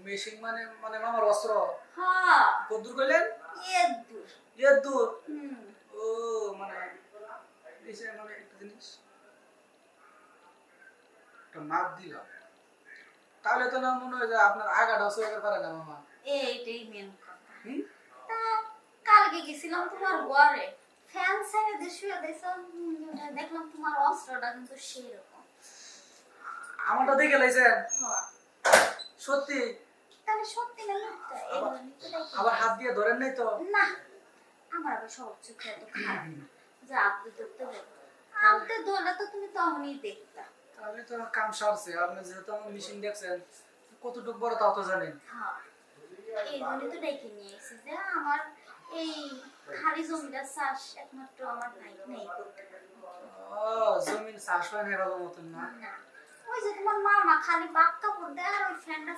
মেশিং মানে মানে মামার অস্ত্র হ্যাঁ কদ্দুর কইলেন এদুর ইয়াদুর হুম ও মানে এসে মানে একটা জিনিস একটা মাপ দিলাম তাহলে তো না মনে হয় যে আপনার আগাটা সইতে পারে না মামা এইটাই মেন কথা হুম তা কালকে গেছিলাম তোমার ঘরে ফ্যান ছেড়ে দিয়ে শুয়ে দেখলাম দেখলাম তোমার অস্ত্রটা কিন্তু সেরকম আমারটা দেখে লাইছেন হ্যাঁ সত্যি তাহলে সত্যি না মিথ্যা এগুলো নিতে আবার হাত দিয়ে ধরেন নাই তো না আমার আবার সব চোখে এত খারাপ যে আপনি ধরতে বলবো আপনি ধরলে তো তুমি তখনই দেখতা তাহলে তো আমার কাম সারছে আপনি যেহেতু আমার মেশিন দেখছেন কতটুকু বড় তাও তো জানেন হ্যাঁ এই জন্যই তো ডেকে নিয়ে এসেছি যে আমার এই খালি জমিটা চাষ একমাত্র আমার নাই নেই করতে পারবো ও জমিন চাষ হয় না ভালো মতন না না ওই যে তোমার মামা খালি বাক্কা পড়তে আর ওই ফ্যানটা